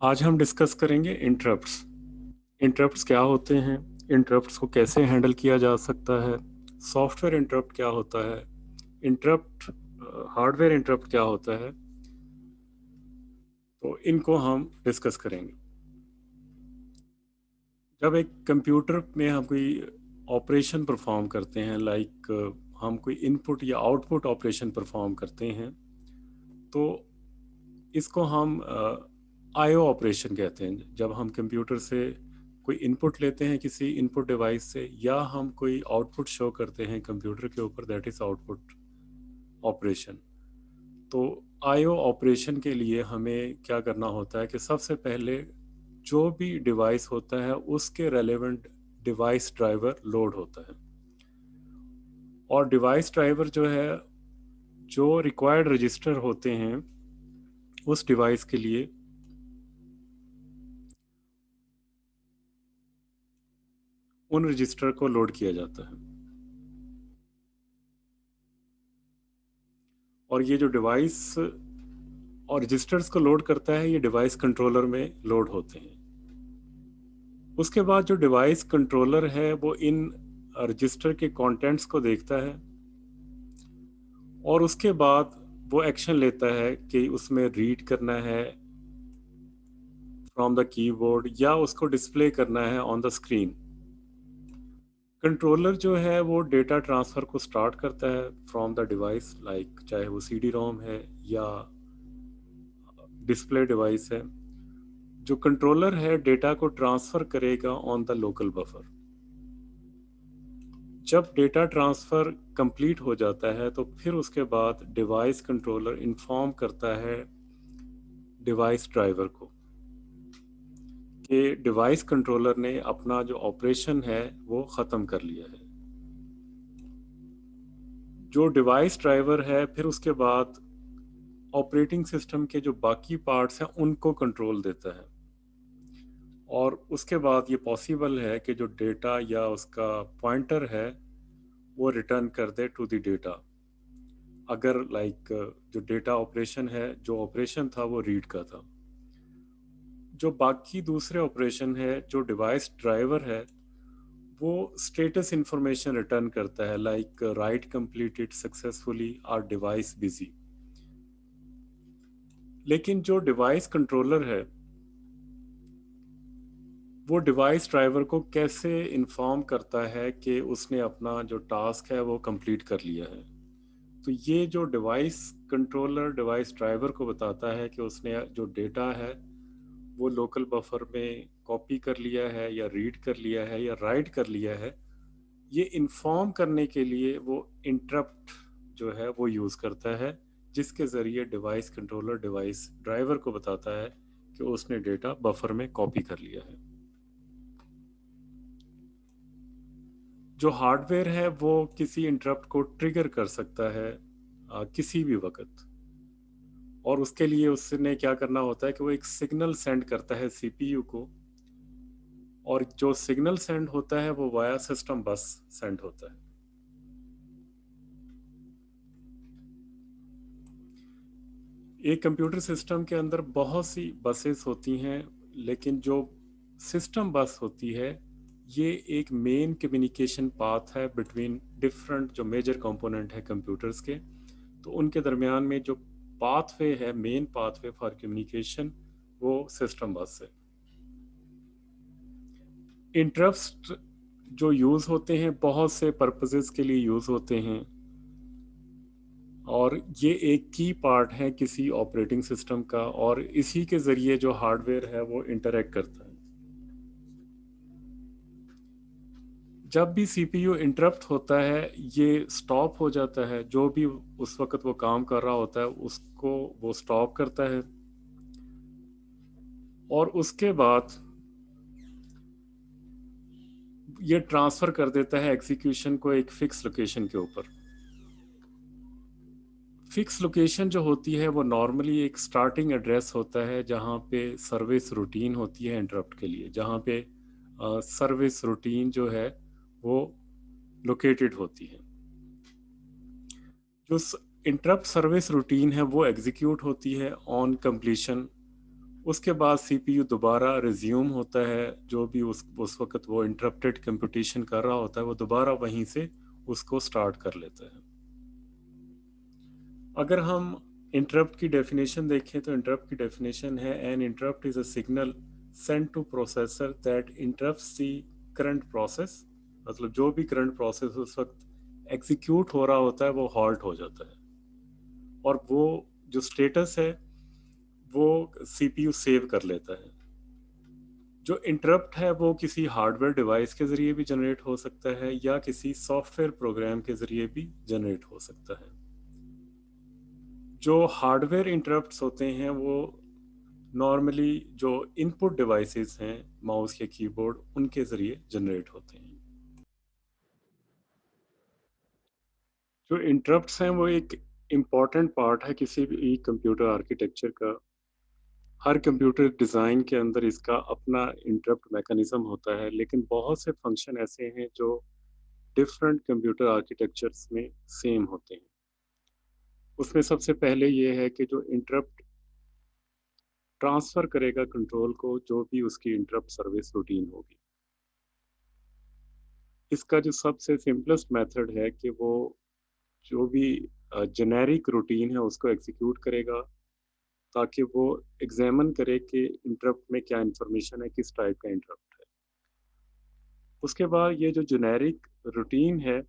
आज हम डिस्कस करेंगे इंटरप्ट्स। इंटरप्ट्स क्या होते हैं, इंटरप्ट्स को कैसे हैंडल किया जा सकता है, सॉफ्टवेयर इंटरप्ट क्या होता है, इंटरप्ट हार्डवेयर इंटरप्ट क्या होता है। तो इनको हम डिस्कस करेंगे। जब एक कंप्यूटर में हम कोई ऑपरेशन परफॉर्म करते हैं, लाइक हम कोई इनपुट या आउटपुट ऑपरेशन परफॉर्म करते हैं, तो इसको हम आईओ ऑपरेशन कहते हैं। जब हम कंप्यूटर से कोई इनपुट लेते हैं किसी इनपुट डिवाइस से, या हम कोई आउटपुट शो करते हैं कंप्यूटर के ऊपर, दैट इज़ आउटपुट ऑपरेशन। तो आईओ ऑपरेशन के लिए हमें क्या करना होता है कि सबसे पहले जो भी डिवाइस होता है उसके रेलेवेंट डिवाइस ड्राइवर लोड होता है। और डिवाइस ड्राइवर जो है, जो रिक्वायर्ड रजिस्टर होते हैं उस डिवाइस के लिए, उन रजिस्टर को लोड किया जाता है। और ये जो डिवाइस और रजिस्टर्स को लोड करता है, ये डिवाइस कंट्रोलर में लोड होते हैं। उसके बाद जो डिवाइस कंट्रोलर है वो इन रजिस्टर के कंटेंट्स को देखता है, और उसके बाद वो एक्शन लेता है कि उसमें रीड करना है फ्रॉम द कीबोर्ड या उसको डिस्प्ले करना है ऑन द स्क्रीन। कंट्रोलर जो है वो डेटा ट्रांसफ़र को स्टार्ट करता है फ्रॉम द डिवाइस, लाइक चाहे वो सीडी रोम है या डिस्प्ले डिवाइस है। जो कंट्रोलर है डेटा को ट्रांसफ़र करेगा ऑन द लोकल बफर। जब डेटा ट्रांसफ़र कंप्लीट हो जाता है तो फिर उसके बाद डिवाइस कंट्रोलर इन्फॉर्म करता है डिवाइस ड्राइवर को कि डिवाइस कंट्रोलर ने अपना जो ऑपरेशन है वो ख़त्म कर लिया है। जो डिवाइस ड्राइवर है फिर उसके बाद ऑपरेटिंग सिस्टम के जो बाकी पार्ट्स हैं उनको कंट्रोल देता है। और उसके बाद ये पॉसिबल है कि जो डेटा या उसका पॉइंटर है वो रिटर्न कर दे टू द डेटा, अगर लाइक जो डेटा ऑपरेशन है, जो ऑपरेशन था वो रीड का था। जो बाकी दूसरे ऑपरेशन है, जो डिवाइस ड्राइवर है वो स्टेटस इंफॉर्मेशन रिटर्न करता है, लाइक राइट कंप्लीटेड सक्सेसफुली और डिवाइस बिजी। लेकिन जो डिवाइस कंट्रोलर है वो डिवाइस ड्राइवर को कैसे इन्फॉर्म करता है कि उसने अपना जो टास्क है वो कंप्लीट कर लिया है। तो ये जो डिवाइस कंट्रोलर डिवाइस ड्राइवर को बताता है कि उसने जो डेटा है वो लोकल बफर में कॉपी कर लिया है या रीड कर लिया है या राइट कर लिया है, ये इन्फॉर्म करने के लिए वो इंटरप्ट जो है वो यूज़ करता है, जिसके ज़रिए डिवाइस कंट्रोलर डिवाइस ड्राइवर को बताता है कि उसने डेटा बफर में कॉपी कर लिया है। जो हार्डवेयर है वो किसी इंटरप्ट को ट्रिगर कर सकता है किसी भी वक्त। और उसके लिए उसने क्या करना होता है कि वो एक सिग्नल सेंड करता है सीपीयू को, और जो सिग्नल सेंड होता है वो वाया सिस्टम बस सेंड होता है। एक कंप्यूटर सिस्टम के अंदर बहुत सी बसेस होती हैं, लेकिन जो सिस्टम बस होती है ये एक मेन कम्युनिकेशन पाथ है बिटवीन डिफरेंट जो मेजर कंपोनेंट है कंप्यूटर्स के। तो उनके दरमियान में जो पाथवे है, मेन पाथवे फॉर कम्युनिकेशन, वो सिस्टम बस है। इंटरप्ट्स जो यूज़ होते हैं बहुत से पर्पसेस के लिए यूज़ होते हैं, और ये एक की पार्ट है किसी ऑपरेटिंग सिस्टम का, और इसी के ज़रिए जो हार्डवेयर है वो इंटरैक्ट करता है। जब भी सीपीयू इंटरप्ट होता है, ये स्टॉप हो जाता है, जो भी उस वक्त वो काम कर रहा होता है उसको वो स्टॉप करता है, और उसके बाद ये ट्रांसफ़र कर देता है एग्जीक्यूशन को एक फ़िक्स लोकेशन के ऊपर। फ़िक्स लोकेशन जो होती है वो नॉर्मली एक स्टार्टिंग एड्रेस होता है जहाँ पे सर्विस रूटीन होती है इंटरप्ट के लिए, जहाँ पे सर्विस रूटीन जो है वो लोकेटेड होती है। जो इंटरप्ट सर्विस रूटीन है वो एग्जीक्यूट होती है ऑन कंप्लीशन उसके बाद सीपीयू दोबारा रिज्यूम होता है, जो भी उस वक़्त वो इंटरप्टेड कंप्यूटेशन कर रहा होता है, वो दोबारा वहीं से उसको स्टार्ट कर लेता है। अगर हम इंटरप्ट की डेफिनेशन देखें तो इंटरप्ट की डेफिनेशन है an interrupt is a signal send to processor that interrupts the current process. मतलब जो भी करंट प्रोसेस उस वक्त एग्जीक्यूट हो रहा होता है वो हॉल्ट हो जाता है, और वो जो स्टेटस है वो सीपीयू सेव कर लेता है। जो इंटरप्ट है वो किसी हार्डवेयर डिवाइस के ज़रिए भी जनरेट हो सकता है या किसी सॉफ्टवेयर प्रोग्राम के ज़रिए भी जनरेट हो सकता है। जो हार्डवेयर इंटरप्ट्स होते हैं वो नॉर्मली जो इनपुट डिवाइसेस हैं, माउस या कीबोर्ड, उनके ज़रिए जनरेट होते हैं। जो इंटरप्ट्स हैं वो एक इम्पॉर्टेंट पार्ट है किसी भी कंप्यूटर आर्किटेक्चर का। हर कंप्यूटर डिज़ाइन के अंदर इसका अपना इंटरप्ट मैकेनिज्म होता है, लेकिन बहुत से फंक्शन ऐसे हैं जो डिफरेंट कंप्यूटर आर्किटेक्चर्स में सेम होते हैं। उसमें सबसे पहले ये है कि जो इंटरप्ट ट्रांसफ़र करेगा कंट्रोल को, जो भी उसकी इंटरप्ट सर्विस रूटीन होगी। इसका जो सबसे सिंपलेस्ट मेथड है कि वो जो भी जेनेरिक रूटीन है उसको एग्जीक्यूट करेगा, ताकि वो एग्जामिन करे कि इंटरप्ट में क्या इंफॉर्मेशन है, किस टाइप का इंटरप्ट है। उसके बाद ये जो जेनेरिक रूटीन है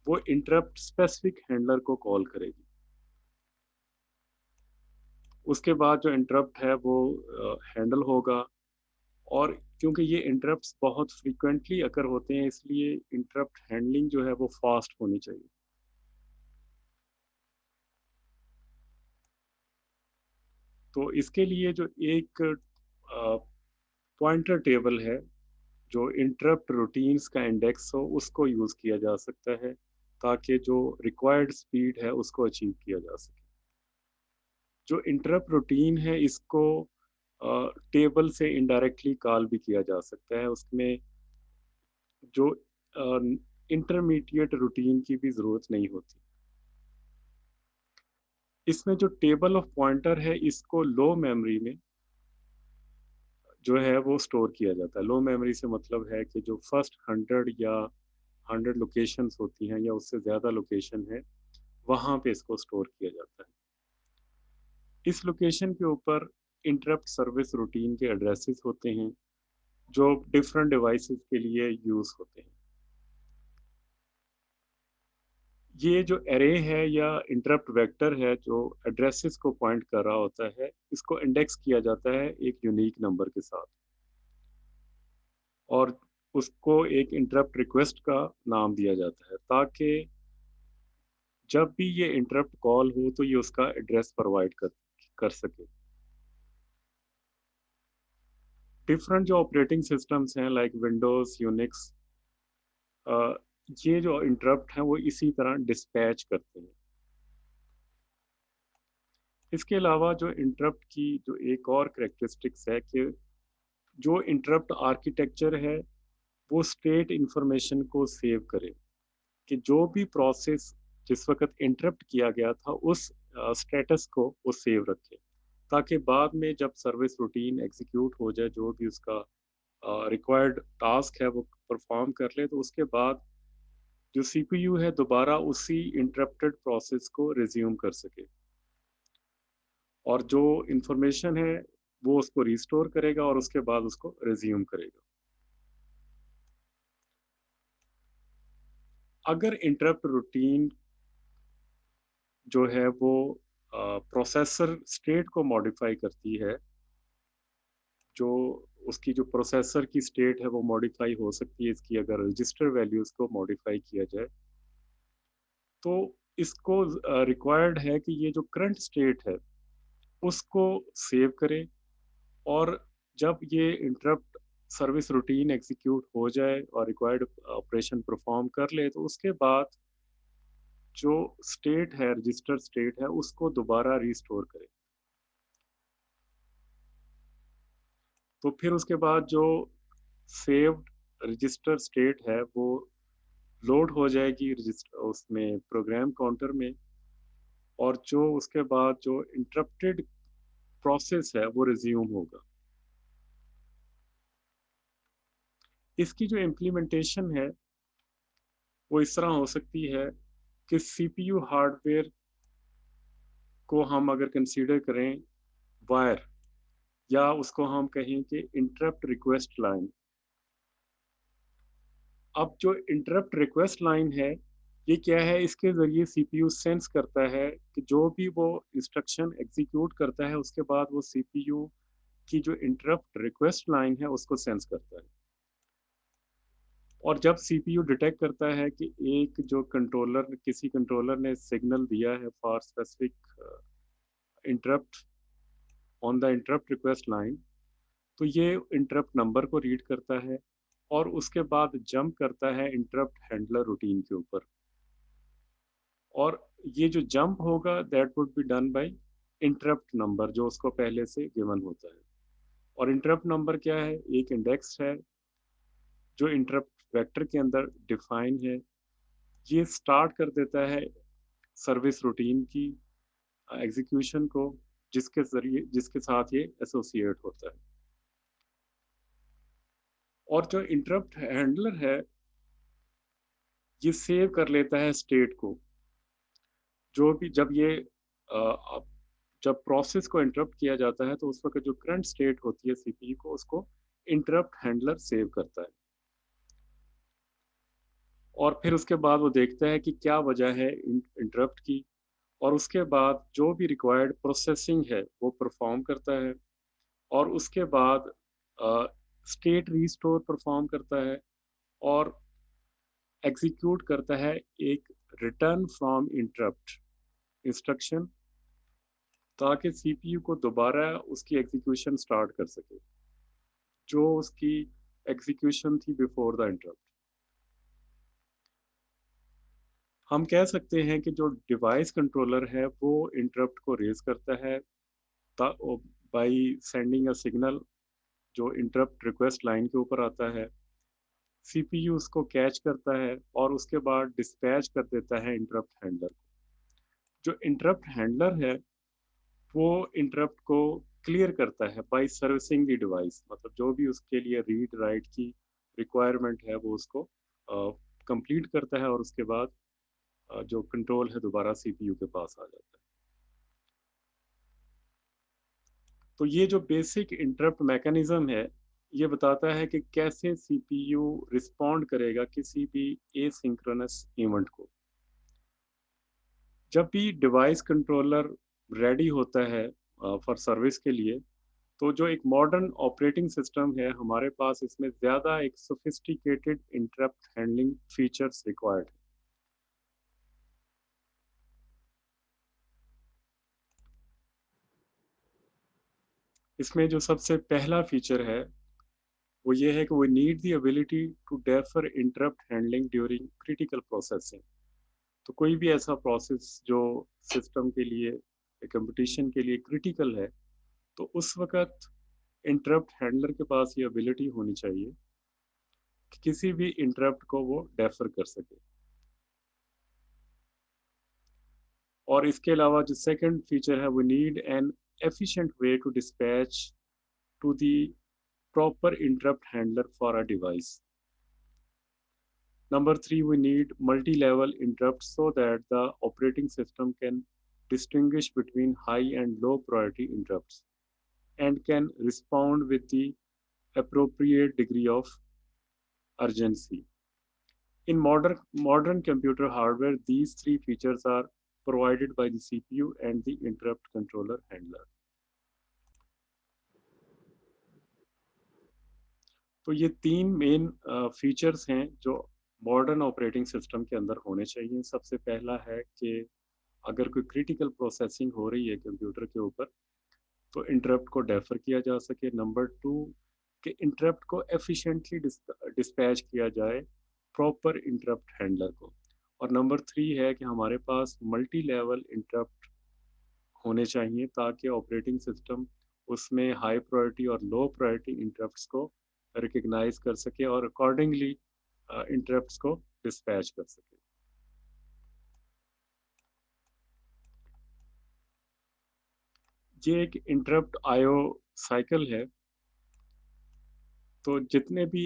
वो इंटरप्ट स्पेसिफिक हैंडलर को कॉल करेगी। उसके बाद जो इंटरप्ट है वो हैंडल होगा, और क्योंकि ये इंटरप्ट्स बहुत फ्रीक्वेंटली अकर होते हैं, इसलिए इंटरप्ट हैंडलिंग जो है वो फास्ट होनी चाहिए। तो इसके लिए जो एक पॉइंटर टेबल है, जो इंटरप्ट रूटीन्स का इंडेक्स हो, उसको यूज़ किया जा सकता है, ताकि जो रिक्वायर्ड स्पीड है उसको अचीव किया जा सके। जो इंटरप्ट रूटीन है इसको टेबल से इनडायरेक्टली कॉल भी किया जा सकता है। उसमें जो इंटरमीडिएट रूटीन की भी ज़रूरत नहीं होती। इसमें जो टेबल ऑफ पॉइंटर है इसको लो मेमोरी में जो है वो स्टोर किया जाता है। लो मेमोरी से मतलब है कि जो फर्स्ट 100 या 100 लोकेशंस होती हैं या उससे ज़्यादा लोकेशन है, वहाँ पे इसको स्टोर किया जाता है। इस लोकेशन के ऊपर इंटरप्ट सर्विस रूटीन के एड्रेसेस होते हैं, जो डिफरेंट डिवाइसेस के लिए यूज़ होते हैं। ये जो एरे है या इंटरप्ट वेक्टर है जो एड्रेसेस को पॉइंट कर रहा होता है, इसको इंडेक्स किया जाता है एक यूनिक नंबर के साथ, और उसको एक इंटरप्ट रिक्वेस्ट का नाम दिया जाता है, ताकि जब भी ये इंटरप्ट कॉल हो तो ये उसका एड्रेस प्रोवाइड कर सके। डिफरेंट जो ऑपरेटिंग सिस्टम्स हैं लाइक विंडोज़, यूनिक्स, ये जो इंटरप्ट हैं वो इसी तरह डिस्पैच करते हैं। इसके अलावा जो इंटरप्ट की जो एक और कैरेक्टरिस्टिक्स है कि जो इंटरप्ट आर्किटेक्चर है वो स्टेट इंफॉर्मेशन को सेव करे, कि जो भी प्रोसेस जिस वक़्त इंटरप्ट किया गया था उस स्टेटस को वो सेव रखे, ताकि बाद में जब सर्विस रूटीन एग्जीक्यूट हो जाए, जो भी उसका रिक्वायर्ड टास्क है वो परफॉर्म कर ले, तो उसके बाद जो सीपीयू है दोबारा उसी इंटरप्टेड प्रोसेस को रिज्यूम कर सके, और जो इंफॉर्मेशन है वो उसको रिस्टोर करेगा और उसके बाद उसको रिज्यूम करेगा। अगर इंटरप्ट रूटीन जो है वो प्रोसेसर स्टेट को मॉडिफाई करती है, जो उसकी जो प्रोसेसर की स्टेट है वो मॉडिफाई हो सकती है, इसकी अगर रजिस्टर वैल्यूज़ को मॉडिफाई किया जाए, तो इसको रिक्वायर्ड है कि ये जो करंट स्टेट है उसको सेव करे, और जब ये इंटरप्ट सर्विस रूटीन एग्जीक्यूट हो जाए और रिक्वायर्ड ऑपरेशन परफॉर्म कर ले, तो उसके बाद जो स्टेट है, रजिस्टर स्टेट है, उसको दोबारा रिस्टोर करे। तो फिर उसके बाद जो सेव्ड रजिस्टर स्टेट है वो लोड हो जाएगी रजिस्टर उसमें प्रोग्राम काउंटर में, और जो उसके बाद जो इंटरप्टेड प्रोसेस है वो रिज्यूम होगा। इसकी जो इम्प्लीमेंटेशन है वो इस तरह हो सकती है कि सीपीयू हार्डवेयर को हम अगर कंसीडर करें वायर, या उसको हम कहें कि इंटरप्ट रिक्वेस्ट लाइन। अब जो इंटरप्ट रिक्वेस्ट लाइन है, ये क्या है, इसके ज़रिए सीपीयू सेंस करता है कि जो भी वो इंस्ट्रक्शन एग्जीक्यूट करता है उसके बाद वो सीपीयू की जो इंटरप्ट रिक्वेस्ट लाइन है उसको सेंस करता है। और जब सीपीयू डिटेक्ट करता है कि एक जो कंट्रोलर, किसी कंट्रोलर ने सिग्नल दिया है for specific interrupt on the interrupt request line, तो ये इंटरप्ट नंबर को रीड करता है और उसके बाद जंप करता है इंटरप्ट हैंडलर रूटीन के ऊपर। और ये जो जंप होगा that would be done by interrupt number जो उसको पहले से गिवन होता है। और इंटरप्ट नंबर क्या है, एक इंडेक्स है जो इंटरप्ट वेक्टर के अंदर डिफाइन है। ये स्टार्ट कर देता है सर्विस रूटीन की एग्जीक्यूशन को, जिसके जरिए, जिसके साथ ये एसोसिएट होता है। और जो इंटरप्ट हैंडलर है ये सेव कर लेता है स्टेट को। जो भी जब ये जब प्रोसेस को इंटरप्ट किया जाता है तो उस वक्त जो करंट स्टेट होती है सीपीयू को, उसको इंटरप्ट हैंडलर सेव करता है। और फिर उसके बाद वो देखता है कि क्या वजह है इंटरप्ट की, और उसके बाद जो भी रिक्वायर्ड प्रोसेसिंग है वो परफॉर्म करता है। और उसके बाद स्टेट रीस्टोर परफॉर्म करता है और एग्जीक्यूट करता है एक रिटर्न फ्रॉम इंटरप्ट इंस्ट्रक्शन, ताकि सीपीयू को दोबारा उसकी एग्जीक्यूशन स्टार्ट कर सके जो उसकी एग्जीक्यूशन थी बिफोर द इंटरप्ट। हम कह सकते हैं कि जो डिवाइस कंट्रोलर है वो इंटरप्ट को रेज करता है बाय सेंडिंग अ सिग्नल जो इंटरप्ट रिक्वेस्ट लाइन के ऊपर आता है। सीपीयू उसको कैच करता है और उसके बाद डिस्पैच कर देता है इंटरप्ट हैंडलर को। जो इंटरप्ट हैंडलर है वो इंटरप्ट को क्लियर करता है बाय सर्विसिंग द डिवाइस, मतलब जो भी उसके लिए रीड राइट की रिक्वायरमेंट है वो उसको कंप्लीट करता है, और उसके बाद जो कंट्रोल है दोबारा सीपीयू के पास आ जाता है। तो ये जो बेसिक इंटरप्ट मैकेनिज्म है ये बताता है कि कैसे सीपीयू रिस्पॉन्ड करेगा किसी भी एसिंक्रोनस इवेंट को। जब भी डिवाइस कंट्रोलर रेडी होता है फॉर सर्विस के लिए, तो जो एक मॉडर्न ऑपरेटिंग सिस्टम है हमारे पास, इसमें ज़्यादा एक sophisticated interrupt handling features required है। इसमें जो सबसे पहला फीचर है वो ये है कि we need the ability to defer interrupt handling during critical processing। तो कोई भी ऐसा प्रोसेस जो सिस्टम के लिए, कंपटीशन के लिए क्रिटिकल है, तो उस वक्त इंटरप्ट हैंडलर के पास ये एबिलिटी होनी चाहिए कि किसी भी इंटरप्ट को वो डेफर कर सके। और इसके अलावा जो सेकंड फीचर है, we need an efficient way to dispatch to the proper interrupt handler for a device। Number three, we need multi-level interrupts so that the operating system can distinguish between high and low priority interrupts and can respond with the appropriate degree of urgency. In modern computer hardware, these three features are provided by the CPU and the interrupt controller handler। तो ये तीन main features हैं जो modern operating system के अंदर होने चाहिए। सबसे पहला है कि अगर कोई क्रिटिकल प्रोसेसिंग हो रही है कंप्यूटर के ऊपर तो इंटरप्ट को डेफर किया जा सके। नंबर टू, कि इंटरप्ट को एफिशिएंटली डिस्पैच किया जाए प्रॉपर इंटरप्ट हैंडलर को। और नंबर थ्री है कि हमारे पास मल्टी लेवल इंटरप्ट होने चाहिए ताकि ऑपरेटिंग सिस्टम उसमें हाई प्रायोरिटी और लो प्रायोरिटी इंटरप्ट्स को रिकग्नाइज कर सके और अकॉर्डिंगली इंटरप्ट्स को डिस्पैच कर सके। ये एक इंटरप्ट आईओ साइकिल है। तो जितने भी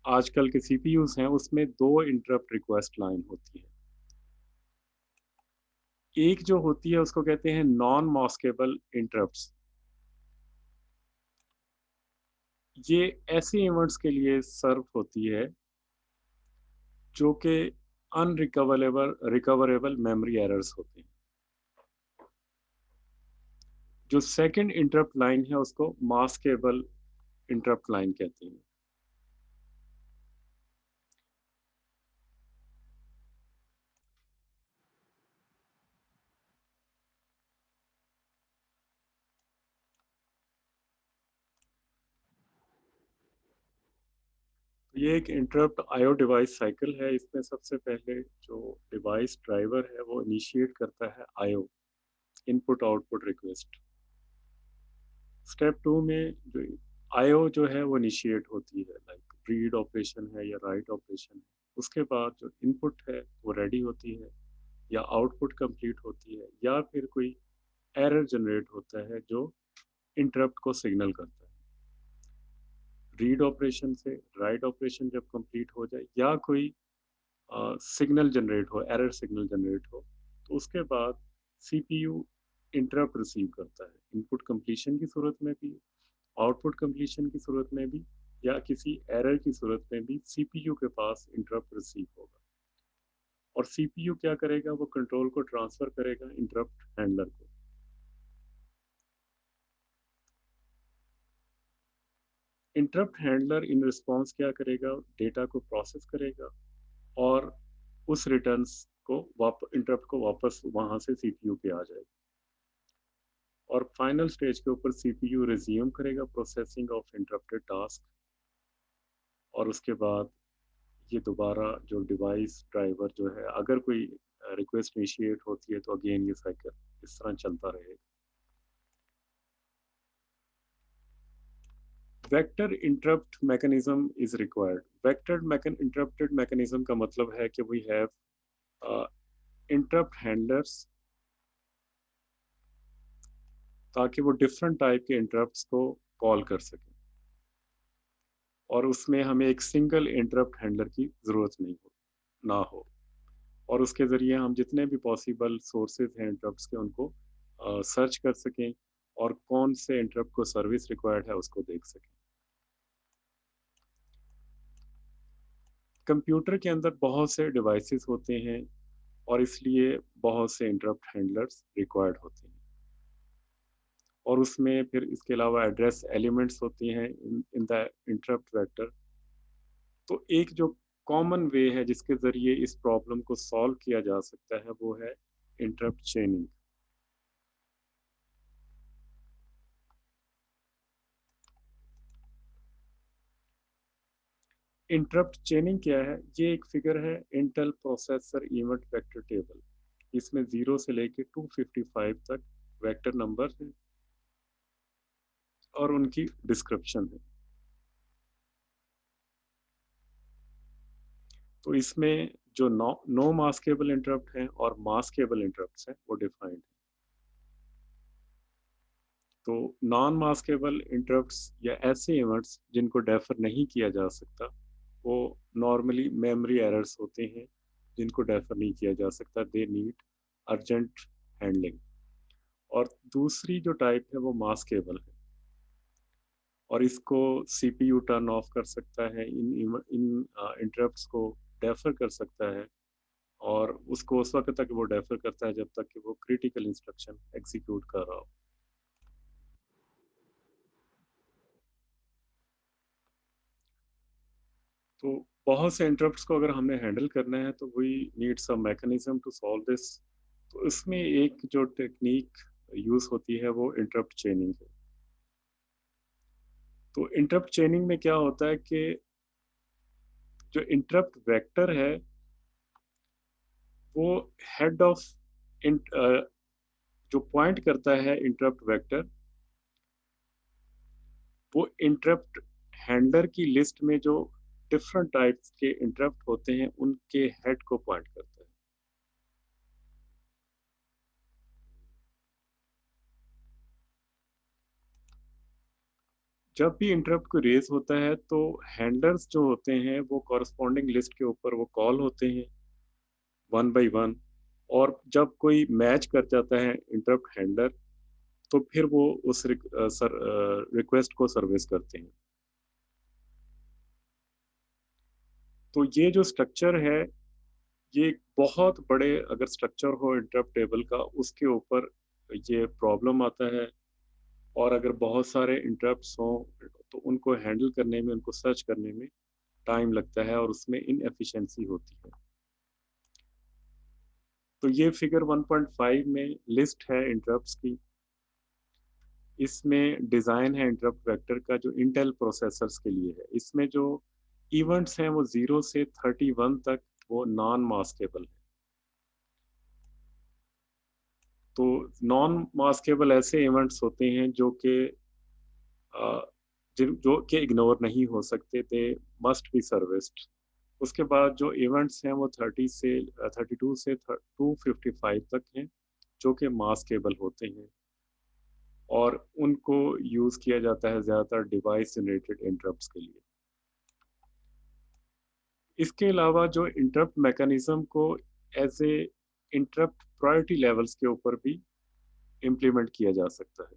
आजकल के सीपीयूज़ हैं, उसमें 2 इंटरप्ट रिक्वेस्ट लाइन होती है। एक जो होती है उसको कहते हैं नॉन मास्केबल इंटरप्ट्स। ये ऐसे इवेंट्स के लिए सर्व होती है जो कि रिकवरेबल मेमोरी एरर्स होते हैं। जो सेकंड इंटरप्ट लाइन है उसको मास्केबल इंटरप्ट लाइन कहते हैं। ये एक इंटरप्ट आईओ डिवाइस साइकिल है। इसमें सबसे पहले जो डिवाइस ड्राइवर है वो इनिशिएट करता है IO, input output request. Step 2 में जो आईओ जो है वो इनिशिएट होती है, लाइक रीड ऑपरेशन है या राइट ऑपरेशन है। उसके बाद जो इनपुट है वो रेडी होती है या आउटपुट कंप्लीट होती है या फिर कोई एरर जनरेट होता है जो इंटरप्ट को सिग्नल करता है। रीड ऑपरेशन से राइट ऑपरेशन जब कंप्लीट हो जाए या कोई सिग्नल जनरेट हो, एरर सिग्नल जनरेट हो, तो उसके बाद सीपीयू इंटरप्ट रिसीव करता है। इनपुट कंप्लीशन की सूरत में भी, आउटपुट कंप्लीशन की सूरत में भी, या किसी एरर की सूरत में भी सीपीयू के पास इंटरप्ट रिसीव होगा। और सीपीयू क्या करेगा, वो कंट्रोल को ट्रांसफर करेगा इंटरप्ट हैंडलर को। इंटरप्ट हैंडलर इन रिस्पॉन्स क्या करेगा, डेटा को प्रोसेस करेगा और उस रिटर्न्स को इंटरप्ट को वापस वहां से सीपीयू पे आ जाएगा। और फाइनल स्टेज के ऊपर सीपीयू रिज्यूम करेगा प्रोसेसिंग ऑफ इंटरप्टेड टास्क। और उसके बाद ये दोबारा जो डिवाइस ड्राइवर जो है, अगर कोई रिक्वेस्ट इनिशिएट होती है तो अगेन ये साइकिल इस तरह चलता रहेगा। Vector interrupt mechanism is required. Interrupted mechanism का मतलब है कि वी हैव इंटरप्ट हैंडलर्स, ताकि वो डिफरेंट टाइप के इंटरप्ट्स को कॉल कर सकें और उसमें हमें एक सिंगल इंटरप्ट हैंडलर की ज़रूरत नहीं हो ना हो। और उसके ज़रिए हम जितने भी पॉसिबल सोर्सेज हैं इंटरप्ट्स के, उनको सर्च कर सकें और कौन से इंटरप्ट को सर्विस रिक्वायर्ड है उसको देख सकें। कंप्यूटर के अंदर बहुत से डिवाइसेस होते हैं और इसलिए बहुत से इंटरप्ट हैंडलर्स रिक्वायर्ड होते हैं। और उसमें फिर इसके अलावा एड्रेस एलिमेंट्स होती हैं इन द इंटरप्ट वेक्टर। तो एक जो कॉमन वे है जिसके ज़रिए इस प्रॉब्लम को सॉल्व किया जा सकता है वो है इंटरप्ट चेनिंग। इंटरप्ट चेनिंग क्या है? ये एक फिगर है Intel processor event vector table. इसमें 0 से लेके 255 तक वेक्टर नंबर हैं और उनकी डिस्क्रिप्शन है। तो इसमें जो नो नो मास्केबल इंटरप्ट हैं और मास्केबल इंटरप्ट्स हैं वो डिफाइंड है। तो नॉन मास्केबल इंटरप्ट्स या ऐसे इवेंट्स जिनको डेफर नहीं किया जा सकता, वो नॉर्मली मेमोरी एरर्स होते हैं जिनको डेफर नहीं किया जा सकता। They need urgent handling. और दूसरी जो टाइप है वो मास्केबल है और इसको सीपीयू टर्न ऑफ कर सकता है, इन इंटरप्ट्स को डेफर कर सकता है और उसको उस वक्त तक वो डेफर करता है जब तक कि वो क्रिटिकल इंस्ट्रक्शन एग्जीक्यूट कर रहा हो। तो बहुत से इंटरप्ट्स को अगर हमने हैंडल करना है तो we need some mechanism to solve this. तो इसमें एक जो टेक्निक यूज होती है वो इंटरप्ट चेनिंग है। तो इंटरप्ट चेनिंग में क्या होता है कि जो इंटरप्ट वेक्टर है वो हेड ऑफ जो पॉइंट करता है इंटरप्ट वेक्टर, वो इंटरप्ट हैंडलर की लिस्ट में जो डिफरेंट टाइप्स के इंटरप्ट होते हैं उनके हेड को पॉइंट करता है। जब भी इंटरप्ट को रेज़ होता है तो हैंडलर्स जो होते हैं वो कॉरेस्पॉन्डिंग लिस्ट के ऊपर वो कॉल होते हैं वन बाय वन, और जब कोई मैच कर जाता है इंटरप्ट हैंडलर तो फिर वो उस रिक्वेस्ट को सर्विस करते हैं। तो ये जो स्ट्रक्चर है, ये एक बहुत बड़े अगर स्ट्रक्चर हो इंटरप्ट टेबल का, उसके ऊपर ये प्रॉब्लम आता है। और अगर बहुत सारे इंटरप्ट्स हों, तो उनको हैंडल करने में, उनको सर्च करने में टाइम लगता है और उसमें इनएफिशिएंसी होती है। तो ये फिगर 1.5 में लिस्ट है इंटरप्ट्स की। इसमें डिज़ाइन है इंटरप्ट वेक्टर का जो इंटेल प्रोसेसर्स के लिए है। इसमें जो इवेंट्स हैं वो 0 से 31 तक वो नॉन मास्केबल है। तो नॉन मास्केबल ऐसे इवेंट्स होते हैं जो कि अ, जिन जो कि इग्नोर नहीं हो सकते, दे मस्ट बी सर्विस्ड। उसके बाद जो इवेंट्स हैं वो 32 से 255 तक हैं, जो कि मास्केबल होते हैं और उनको यूज़ किया जाता है ज़्यादातर डिवाइस जनरेटेड इंटरप्ट्स के लिए। इसके अलावा जो इंटरप्ट मैकेनिज़्म को as a interrupt priority levels के ऊपर भी इम्प्लीमेंट किया जा सकता है।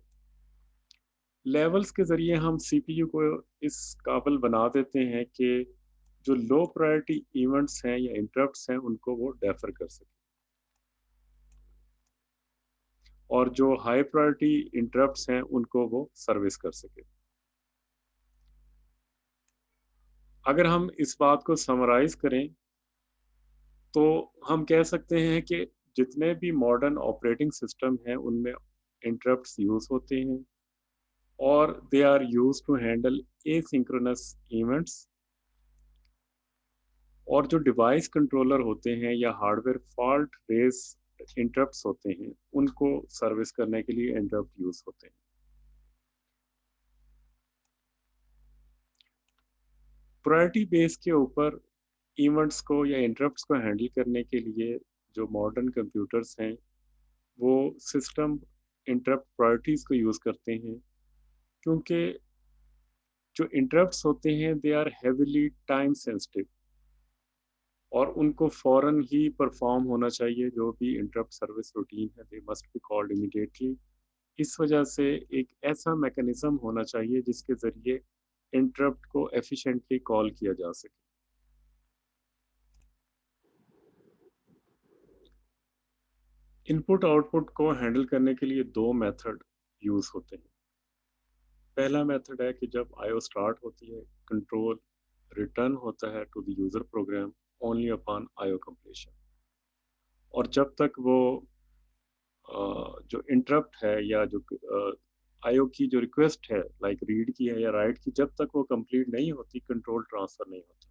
लेवल्स के ज़रिए हम सीपीयू को इस काबिल बना देते हैं कि जो लो प्रायोरिटी इवेंट्स हैं या इंटरप्ट्स हैं, उनको वो डेफ़र कर सकें, और जो हाई प्रायोरिटी इंटरप्ट्स हैं, उनको वो सर्विस कर सकें। अगर हम इस बात को समराइज़ करें, तो हम कह सकते हैं कि जितने भी मॉडर्न ऑपरेटिंग सिस्टम हैं, उनमें इंटरप्ट्स यूज़ होते हैं और they are used to handle asynchronous events. और जो डिवाइस कंट्रोलर होते हैं या हार्डवेयर फॉल्ट बेस इंटरप्ट्स होते हैं, उनको सर्विस करने के लिए इंटरप्ट यूज़ होते हैं। प्रायोरिटी बेस के ऊपर इवेंट्स को या इंटरप्ट्स को हैंडल करने के लिए जो मॉडर्न कंप्यूटर्स हैं, वो सिस्टम इंटरप्ट प्रायोरिटीज़ को यूज़ करते हैं, क्योंकि जो इंटरप्ट्स होते हैं they are heavily time sensitive और उनको फ़ौरन ही परफ़ॉर्म होना चाहिए। जो भी इंटरप्ट सर्विस रूटीन है, they must be called immediately. इस वजह से एक ऐसा मैकेनिज़्म होना चाहिए जिसके ज़रिए इंटरप्ट को एफ़िशिएंटली कॉल किया जा सके। इनपुट आउटपुट को हैंडल करने के लिए 2 मेथड यूज़ होते हैं। पहला मेथड है कि जब आईओ स्टार्ट होती है, कंट्रोल रिटर्न होता है to the user program only upon IO completion. और जब तक वो जो इंटरप्ट है या जो आईओ की जो रिक्वेस्ट है, लाइक रीड की है या राइट की, जब तक वो कंप्लीट नहीं होती, कंट्रोल ट्रांसफ़र नहीं होता।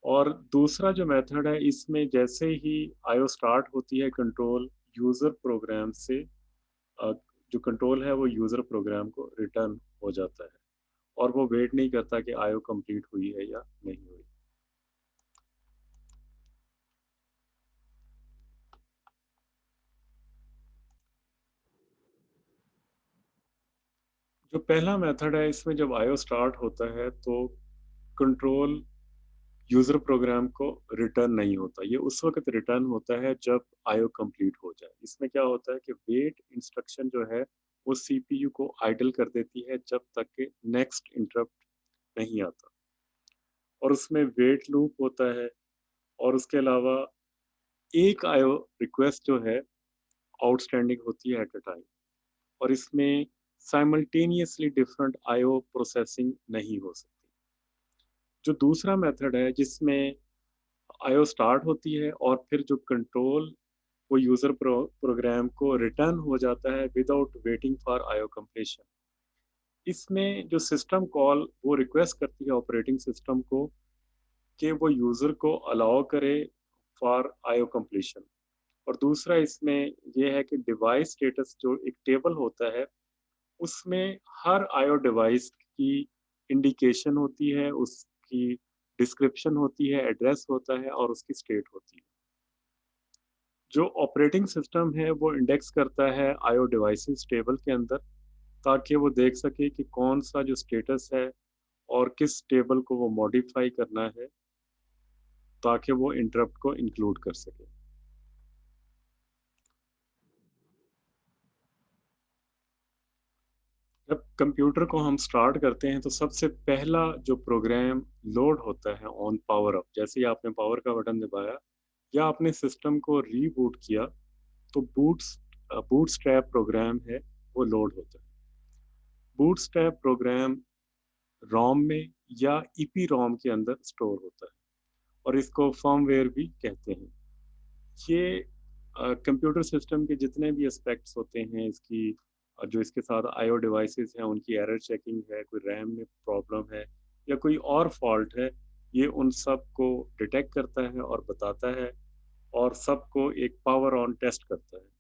और दूसरा जो मेथड है, इसमें जैसे ही आईओ स्टार्ट होती है, कंट्रोल यूज़र प्रोग्राम से अ, जो कंट्रोल है वो यूज़र प्रोग्राम को रिटर्न हो जाता है और वो वेट नहीं करता कि आईओ कंप्लीट हुई है या नहीं हुई। जो पहला मेथड है, इसमें जब आईओ स्टार्ट होता है तो कंट्रोल यूज़र प्रोग्राम को रिटर्न नहीं होता। ये उस वक़्त रिटर्न होता है जब आईओ कंप्लीट हो जाए। इसमें क्या होता है कि वेट इंस्ट्रक्शन जो है, वो सीपीयू को आइडल कर देती है जब तक कि नेक्स्ट इंटरप्ट नहीं आता, और उसमें वेट लूप होता है। और उसके अलावा एक आईओ रिक्वेस्ट जो है आउटस्टैंडिंग होती है एट अ टाइम, और इसमें साइमल्टेनियसली डिफरेंट आईओ प्रोसेसिंग नहीं हो सकती। जो दूसरा मेथड है जिसमें आईओ स्टार्ट होती है और फिर जो कंट्रोल वो यूज़र प्रोग्राम को रिटर्न हो जाता है without waiting for IO completion. इसमें जो सिस्टम कॉल वो रिक्वेस्ट करती है ऑपरेटिंग सिस्टम को कि वो यूज़र को अलाउ करे फॉर आईओ कंप्लीशन। और दूसरा इसमें ये है कि डिवाइस स्टेटस जो एक टेबल होता है, उसमें हर आईओ डिवाइस की इंडिकेशन होती है, उसकी डिस्क्रिप्शन होती है, एड्रेस होता है और उसकी स्टेट होती है। जो ऑपरेटिंग सिस्टम है वो इंडेक्स करता है आईओ डिवाइसेस टेबल के अंदर, ताकि वो देख सके कि कौन सा जो स्टेटस है और किस टेबल को वो मॉडिफाई करना है ताकि वो इंटरप्ट को इंक्लूड कर सके। जब कंप्यूटर को हम स्टार्ट करते हैं तो सबसे पहला जो प्रोग्राम लोड होता है ऑन पावर अप, जैसे ही आपने पावर का बटन दबाया या आपने सिस्टम को रीबूट किया तो बूटस्ट्रैप प्रोग्राम है वो लोड होता है। बूटस्ट्रैप प्रोग्राम रोम में या ईपी रोम के अंदर स्टोर होता है और इसको फर्मवेयर भी कहते हैं। ये कंप्यूटर सिस्टम के जितने भी एस्पेक्ट्स होते हैं इसकी, जो इसके साथ आईओ डिवाइसेस हैं उनकी एरर चेकिंग है, कोई रैम में प्रॉब्लम है या कोई और फॉल्ट है, ये उन सब को डिटेक्ट करता है और बताता है और सबको एक पावर ऑन टेस्ट करता है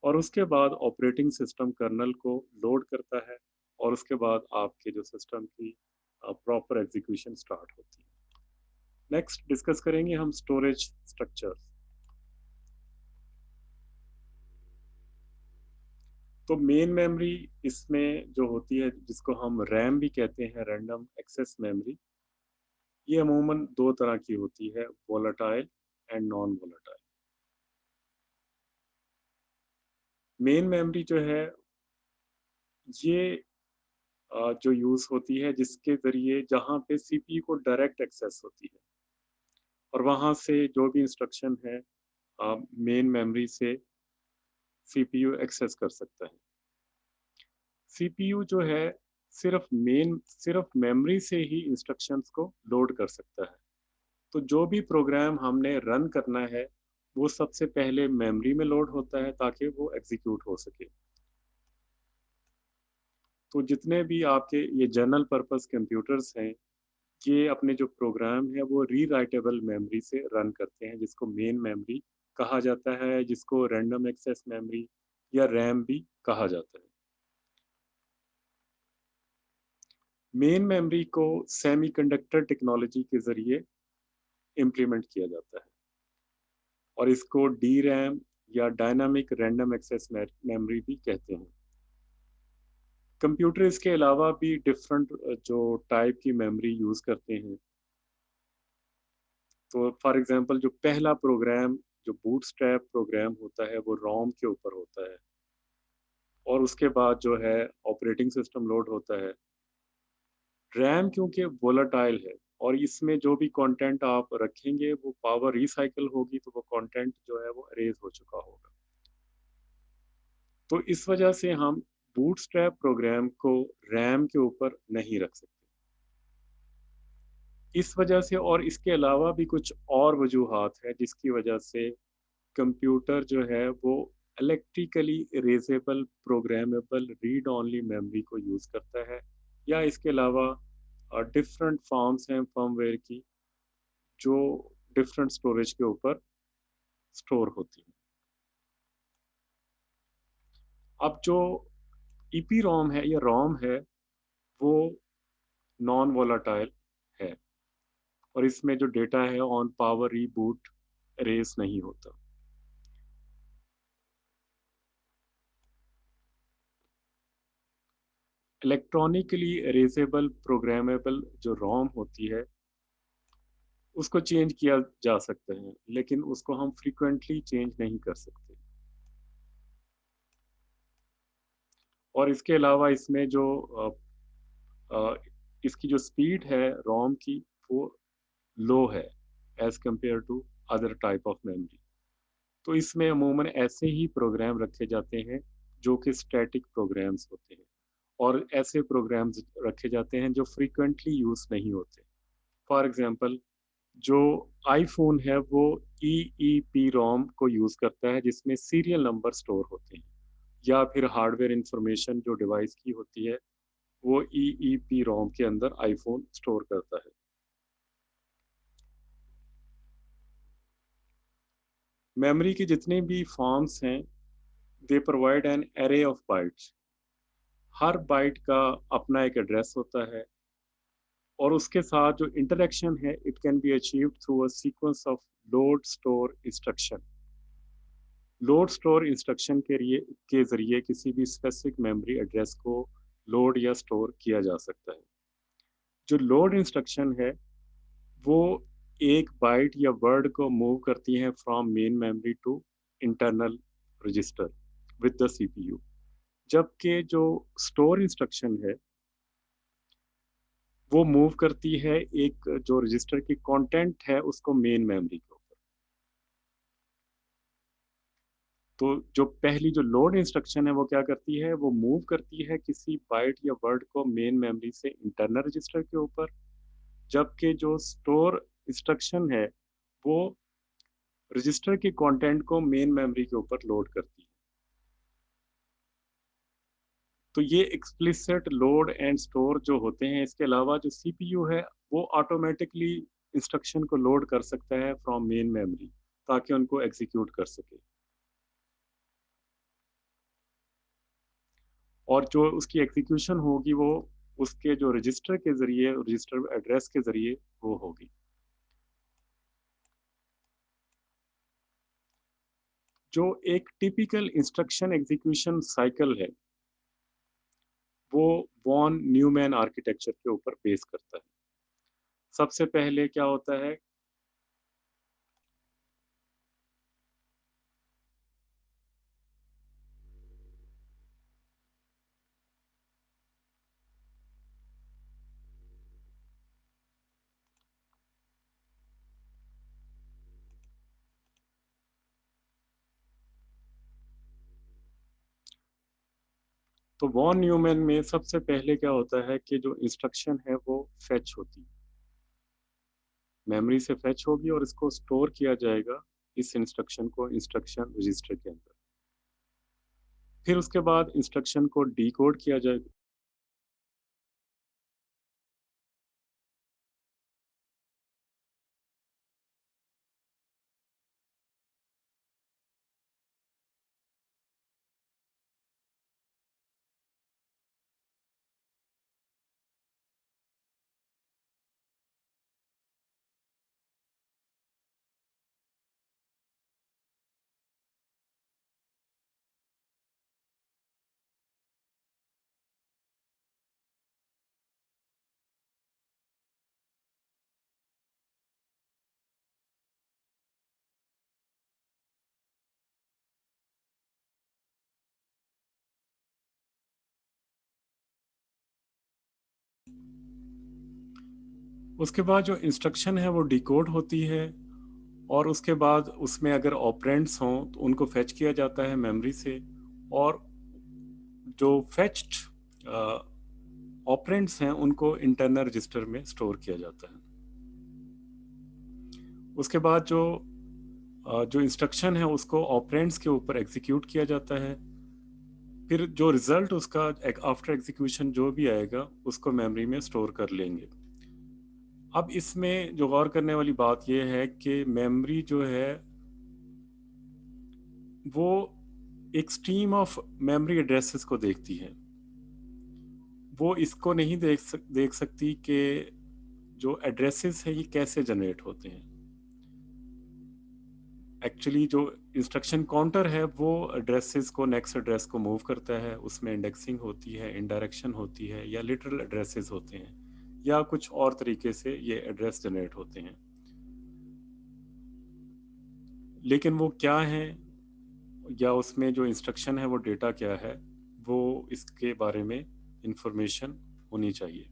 और उसके बाद ऑपरेटिंग सिस्टम कर्नल को लोड करता है और उसके बाद आपके जो सिस्टम की प्रॉपर एग्जीक्यूशन स्टार्ट होती है। नेक्स्ट डिस्कस करेंगे हम स्टोरेज स्ट्रक्चर। तो मेन मेमोरी इसमें जो होती है जिसको हम रैम भी कहते हैं, रैंडम एक्सेस मेमोरी, ये अमूमन दो तरह की होती है, volatile and non volatile. Main memory जो है ये जो यूज होती है जिसके जरिए जहाँ पे सीपीयू को डायरेक्ट एक्सेस होती है और वहां से जो भी इंस्ट्रक्शन है मेन मेमोरी से सीपीयू एक्सेस कर सकता है। सीपीयू जो है सिर्फ मेमोरी से ही इंस्ट्रक्शंस को लोड कर सकता है। तो जो भी प्रोग्राम हमने रन करना है वो सबसे पहले मेमोरी में लोड होता है ताकि वो एग्जीक्यूट हो सके। तो जितने भी आपके ये जनरल पर्पस कंप्यूटर्स हैं, ये अपने जो प्रोग्राम है वो रीराइटेबल मेमोरी से रन करते हैं जिसको मेन मेमोरी कहा जाता है, जिसको रैंडम एक्सेस मेमोरी या रैम भी कहा जाता है। मेन मेमोरी को सेमीकंडक्टर टेक्नोलॉजी के ज़रिए इम्प्लीमेंट किया जाता है और इसको डी रैम या डायनामिक रैंडम एक्सेस मेमोरी भी कहते हैं। कंप्यूटर इसके अलावा भी डिफरेंट जो टाइप की मेमोरी यूज़ करते हैं। तो फॉर एग्जांपल जो पहला प्रोग्राम जो बूटस्ट्रैप प्रोग्राम होता है वो रोम के ऊपर होता है और उसके बाद जो है ऑपरेटिंग सिस्टम लोड होता है। रैम क्योंकि वोलेटाइल है और इसमें जो भी कंटेंट आप रखेंगे वो पावर रिसाइकल होगी तो वो कंटेंट जो है वो अरेज हो चुका होगा। तो इस वजह से हम बूटस्ट्रैप प्रोग्राम को रैम के ऊपर नहीं रख सकते। इस वजह से और इसके अलावा भी कुछ और वजूहात है जिसकी वजह से कंप्यूटर जो है वो electrically erasable programmable read only memory को यूज़ करता है या इसके अलावा डिफरेंट फॉर्म्स हैं फर्मवेयर की जो डिफरेंट स्टोरेज के ऊपर स्टोर होती है। अब जो ईपी रोम है या रोम है वो नॉन वोलाटाइल है और इसमें जो डेटा है ऑन पावर रीबूट रेस नहीं होता। इलेक्ट्रॉनिकली इरेजेबल प्रोग्रामेबल जो रोम होती है उसको चेंज किया जा सकता है लेकिन उसको हम फ्रीक्वेंटली चेंज नहीं कर सकते। और इसके अलावा इसमें जो अ, इसकी जो स्पीड है रोम की वो लो है as compare to other type of memory. तो इसमें अमूमन ऐसे ही प्रोग्राम रखे जाते हैं जो कि स्टैटिक प्रोग्राम्स होते हैं और ऐसे प्रोग्राम्स रखे जाते हैं जो फ्रीक्वेंटली यूज़ नहीं होते। फॉर एग्जांपल जो आईफ़ोन है वो ईईपीरोम को यूज़ करता है जिसमें सीरियल नंबर स्टोर होते हैं या फिर हार्डवेयर इंफॉर्मेशन जो डिवाइस की होती है वो ईईपीरोम के अंदर आईफ़ोन स्टोर करता है। मेमोरी की जितने भी फॉर्म्स हैं they provide an array of bytes. हर बाइट का अपना एक एड्रेस होता है और उसके साथ जो इंटरेक्शन है it can be achieved through a sequence of load store instruction. Load store instruction के ज़रिए किसी भी स्पेसिफिक मेमोरी एड्रेस को लोड या स्टोर किया जा सकता है। जो लोड इंस्ट्रक्शन है, वो एक बाइट या वर्ड को मूव करती है from main memory to internal register with the CPU. जबकि जो स्टोर इंस्ट्रक्शन है, वो मूव करती है एक जो रजिस्टर की कंटेंट है उसको मेन मेमोरी के ऊपर। तो जो पहली जो लोड इंस्ट्रक्शन है वो क्या करती है, वो मूव करती है किसी बाइट या वर्ड को मेन मेमोरी से इंटरनल रजिस्टर के ऊपर। जबकि जो स्टोर इंस्ट्रक्शन है, वो रजिस्टर के कंटेंट को मेन मेमोरी के ऊपर लोड करती है। तो ये एक्सप्लिसिट लोड एंड स्टोर जो होते हैं, इसके अलावा जो सीपीयू है, वो ऑटोमेटिकली इंस्ट्रक्शन को लोड कर सकता है फ्रॉम मेन मेमोरी, ताकि उनको एग्जीक्यूट कर सके। और जो उसकी एग्जीक्यूशन होगी, वो उसके जो रजिस्टर के ज़रिए, रजिस्टर एड्रेस के ज़रिए वो होगी। जो एक टिपिकल इंस्ट्रक्शन एग्जीक्यूशन साइकिल है, वो वॉन न्यूमैन आर्किटेक्चर के ऊपर बेस करता है। सबसे पहले क्या होता है, तो वॉन न्यूमैन में सबसे पहले क्या होता है कि जो इंस्ट्रक्शन है वो फेच होती है, मेमोरी से फेच होगी और इसको स्टोर किया जाएगा इस इंस्ट्रक्शन को इंस्ट्रक्शन रजिस्टर के अंदर। फिर उसके बाद इंस्ट्रक्शन को डिकोड किया जाएगा। उसके बाद जो इंस्ट्रक्शन है वो डिकोड होती है, और उसके बाद उसमें अगर ऑपरेंड्स हों तो उनको फेच किया जाता है मेमोरी से, और जो फेच्ड ऑपरेंड्स हैं उनको इंटरनल रजिस्टर में स्टोर किया जाता है। उसके बाद जो इंस्ट्रक्शन है उसको ऑपरेंड्स के ऊपर एग्जीक्यूट किया जाता है। फिर जो रिजल्ट उसका आफ्टर एग्जीक्यूशन जो भी आएगा उसको मेमोरी में स्टोर कर लेंगे। अब इसमें जो गौर करने वाली बात यह है कि मेमोरी जो है वो एक स्ट्रीम ऑफ मेमोरी एड्रेसेस को देखती है। वो इसको नहीं देख सकती कि जो एड्रेसेस है ये कैसे जनरेट होते हैं। एक्चुअली जो इंस्ट्रक्शन काउंटर है वो एड्रेसेस को नेक्स्ट एड्रेस को मूव करता है, उसमें इंडेक्सिंग होती है, इंडायरेक्शन होती है, या लिटरल एड्रेसेस होते हैं, या कुछ और तरीके से ये एड्रेस जनरेट होते हैं। लेकिन वो क्या हैं, या उसमें जो इंस्ट्रक्शन है वो डेटा क्या है, वो इसके बारे में इंफॉर्मेशन होनी चाहिए।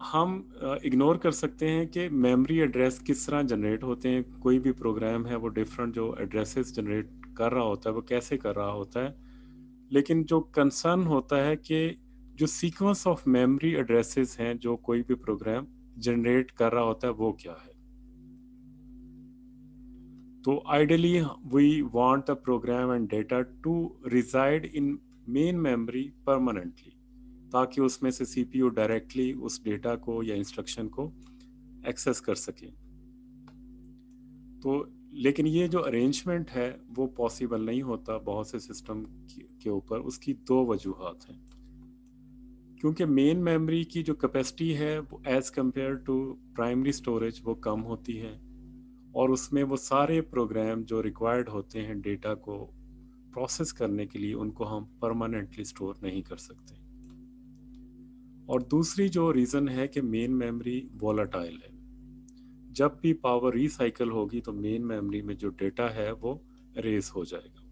हम इग्नोर कर सकते हैं कि मेमोरी एड्रेस किस तरह जनरेट होते हैं। कोई भी प्रोग्राम है वो डिफरेंट जो एड्रेसेस जनरेट कर रहा होता है वो कैसे कर रहा होता है, लेकिन जो कंसर्न होता है कि जो सीक्वेंस ऑफ मेमोरी एड्रेसेस हैं जो कोई भी प्रोग्राम जनरेट कर रहा होता है वो क्या है। तो ideally we want the program and data to reside in main memory permanently, ताकि उसमें से सीपीयू डायरेक्टली उस डेटा को या इंस्ट्रक्शन को एक्सेस कर सके। तो लेकिन ये जो अरेंजमेंट है वो पॉसिबल नहीं होता बहुत से सिस्टम के ऊपर। उसकी दो वजूहात हैं। क्योंकि मेन मेमोरी की जो कैपेसिटी है वो as compare to primary storage वो कम होती है, और उसमें वो सारे प्रोग्राम जो रिक्वायर्ड होते हैं डेटा को प्रोसेस करने के लिए, उनको हम परमानेंटली स्टोर नहीं कर सकते। और दूसरी जो रीज़न है कि मेन मेमोरी वोलाटाइल है। जब भी पावर रिसाइकल होगी तो मेन मेमोरी में जो डेटा है वो रेस हो जाएगा।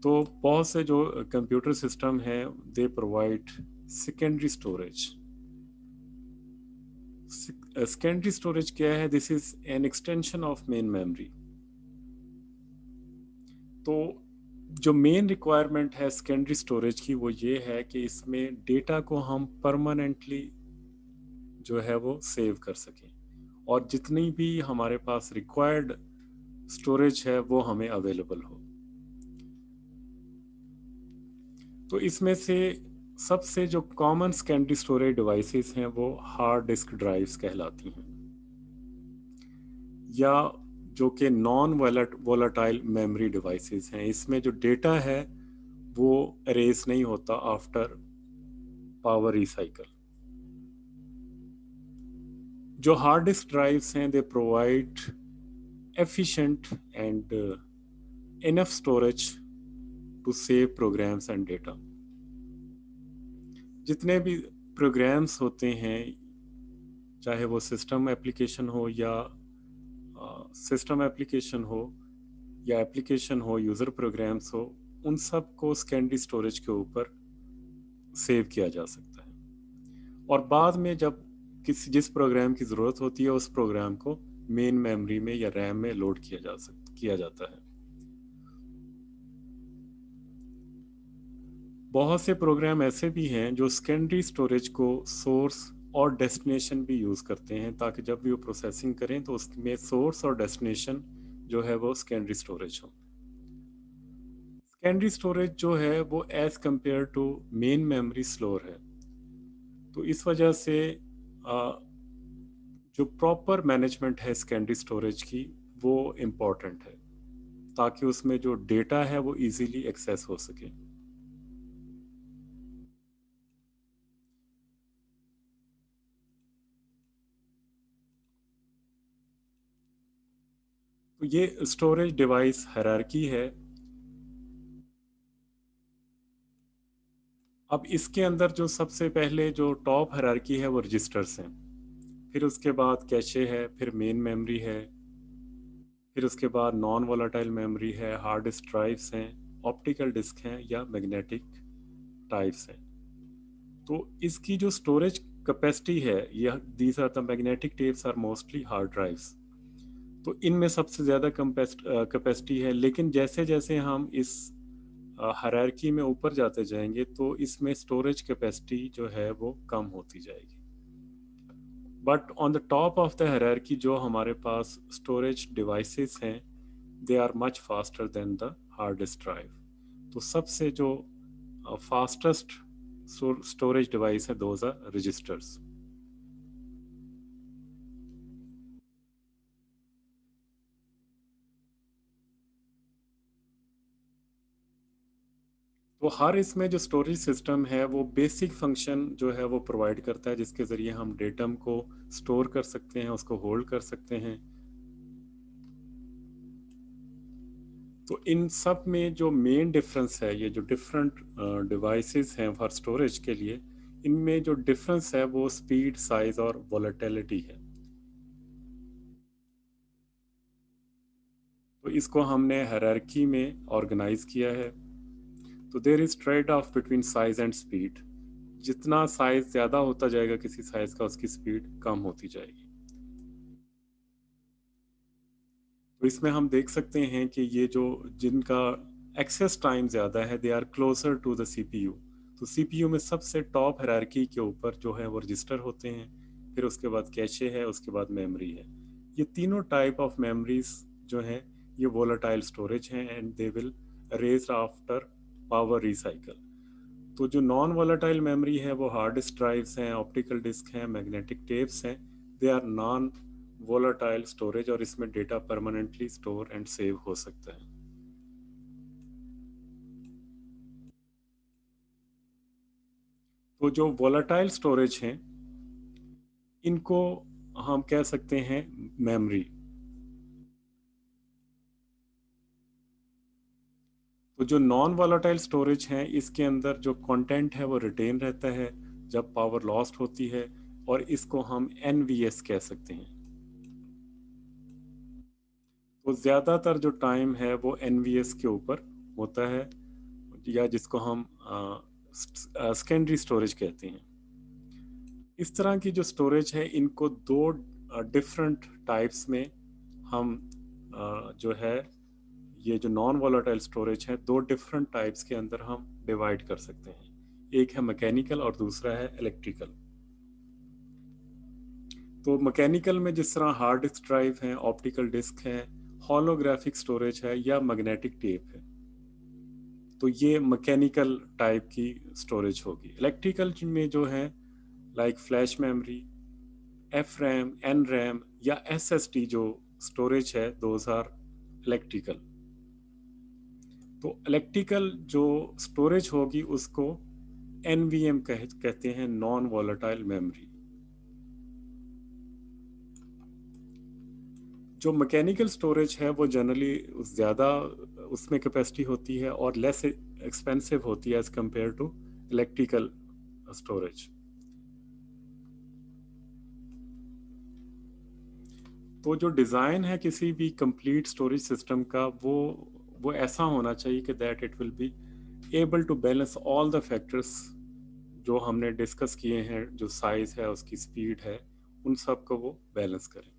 तो बहुत से जो कंप्यूटर सिस्टम हैं they provide secondary storage. Secondary storage क्या है? This is an extension of main memory. तो जो मेन रिक्वायरमेंट है सेकेंडरी स्टोरेज की वो ये है कि इसमें डेटा को हम परमानेंटली जो है वो सेव कर सकें, और जितनी भी हमारे पास रिक्वायर्ड स्टोरेज है वो हमें अवेलेबल हो। तो इसमें से सबसे जो कॉमन सेकेंडरी स्टोरेज डिवाइसेस हैं वो हार्ड डिस्क ड्राइव्स कहलाती हैं, या जो कि नॉन वोलाटाइल मेमोरी डिवाइसेस हैं। इसमें जो डेटा है वो एरेज नहीं होता आफ्टर पावर रिसाइकल। जो हार्ड डिस्क ड्राइव्स हैं they provide efficient and enough storage to save programs and data। जितने भी प्रोग्राम्स होते हैं, चाहे वो सिस्टम एप्लीकेशन हो या सिस्टम एप्लीकेशन हो या एप्लीकेशन हो, यूज़र प्रोग्राम्स हो, उन सब को सेकेंडरी स्टोरेज के ऊपर सेव किया जा सकता है। और बाद में जब जिस प्रोग्राम की ज़रूरत होती है उस प्रोग्राम को मेन मेमोरी में या रैम में लोड किया जाता है। बहुत से प्रोग्राम ऐसे भी हैं जो सेकेंडरी स्टोरेज को सोर्स और डेस्टिनेशन भी यूज़ करते हैं, ताकि जब भी वो प्रोसेसिंग करें तो उसमें सोर्स और डेस्टिनेशन जो है वो सेकेंडरी स्टोरेज हो। सेकेंडरी स्टोरेज जो है वो as compare to main memory slower है। तो इस वजह से जो प्रॉपर मैनेजमेंट है सेकेंडरी स्टोरेज की वो इम्पॉर्टेंट है, ताकि उसमें जो डेटा है वो इजीली एक्सेस हो सके। तो ये स्टोरेज डिवाइस हायरार्की है। अब इसके अंदर जो सबसे पहले जो टॉप हायरार्की है वो रजिस्टर्स हैं, फिर उसके बाद कैशे है, फिर मेन मेमोरी है, फिर उसके बाद नॉन वोलाटाइल मेमोरी है, हार्ड डिस्क ड्राइव्स हैं, ऑप्टिकल डिस्क हैं या मैग्नेटिक टाइप्स हैं। तो इसकी जो स्टोरेज कैपेसिटी है, यह these are the magnetic tapes or mostly hard drives. तो इनमें सबसे ज़्यादा कैपेसिटी है, लेकिन जैसे जैसे हम इस हायरार्की में ऊपर जाते जाएंगे तो इसमें स्टोरेज कैपेसिटी जो है वो कम होती जाएगी। But on the top of the hierarchy जो हमारे पास स्टोरेज डिवाइसेस हैं they are much faster than the hard disk drive. तो सबसे जो फास्टेस्ट स्टोरेज डिवाइस है दोज आर रजिस्टर्स। तो हर इसमें जो स्टोरेज सिस्टम है वो बेसिक फंक्शन जो है वो प्रोवाइड करता है, जिसके ज़रिए हम डेटम को स्टोर कर सकते हैं, उसको होल्ड कर सकते हैं। तो इन सब में जो मेन डिफरेंस है, ये जो डिफरेंट डिवाइसेस हैं फॉर स्टोरेज के लिए, इनमें जो डिफरेंस है वो स्पीड, साइज और वॉलेटिलिटी है। तो इसको हमने हायरार्की में ऑर्गेनाइज किया है। तो there is trade off between size and speed. जितना साइज ज़्यादा होता जाएगा किसी साइज का, उसकी स्पीड कम होती जाएगी। तो इसमें हम देख सकते हैं कि ये जो जिनका एक्सेस टाइम ज़्यादा है they are closer to the CPU. तो सीपीयू में सबसे टॉप हायरार्की के ऊपर जो है वो रजिस्टर होते हैं, फिर उसके बाद कैशे है, उसके बाद मेमोरी है। ये तीनों टाइप ऑफ मेमोरीज जो हैं ये वोलाटाइल स्टोरेज हैं and they will erase after power recycle. तो जो नॉन वोलाटाइल मेमोरी है वो हार्ड डिस्क ड्राइव्स हैं, ऑप्टिकल डिस्क हैं, मैग्नेटिक टेप्स हैं। They are non volatile storage और इसमें data permanently store and save हो सकता है। तो जो वोलाटाइल स्टोरेज हैं इनको हम कह सकते हैं मेमोरी। तो जो नॉन वॉलेटाइल स्टोरेज है, इसके अंदर जो कंटेंट है वो रिटेन रहता है जब पावर लॉस्ट होती है, और इसको हम एनवीएस कह सकते हैं। तो ज़्यादातर जो टाइम है वो एनवीएस के ऊपर होता है, या जिसको हम सेकेंडरी स्टोरेज कहते हैं। इस तरह की जो स्टोरेज है, इनको दो डिफरेंट टाइप्स में हम जो है, ये जो नॉन वॉलेटाइल स्टोरेज है, दो डिफरेंट टाइप्स के अंदर हम डिवाइड कर सकते हैं। एक है मैकेनिकल और दूसरा है इलेक्ट्रिकल। तो मैकेनिकल में जिस तरह हार्ड डिस्क ड्राइव है, ऑप्टिकल डिस्क है, होलोग्राफिक स्टोरेज है, या मैग्नेटिक टेप है, तो ये मैकेनिकल टाइप की स्टोरेज होगी। इलेक्ट्रिकल में जो है, like flash memory, F RAM, N RAM, या एसएसडी जो स्टोरेज है, दोज आर इलेक्ट्रिकल। तो इलेक्ट्रिकल जो स्टोरेज होगी उसको एनवीएम कहते हैं, नॉन वॉलेटाइल मेमोरी। जो मैकेनिकल स्टोरेज है वो जनरली ज़्यादा उसमें कैपेसिटी होती है और लेस एक्सपेंसिव होती है as compare to electrical storage. तो जो डिज़ाइन है किसी भी कंप्लीट स्टोरेज सिस्टम का, वो ऐसा होना चाहिए कि that it will be able to balance all the factors जो हमने डिस्कस किए हैं, जो साइज़ है, उसकी स्पीड है, उन सब को वो बैलेंस करें।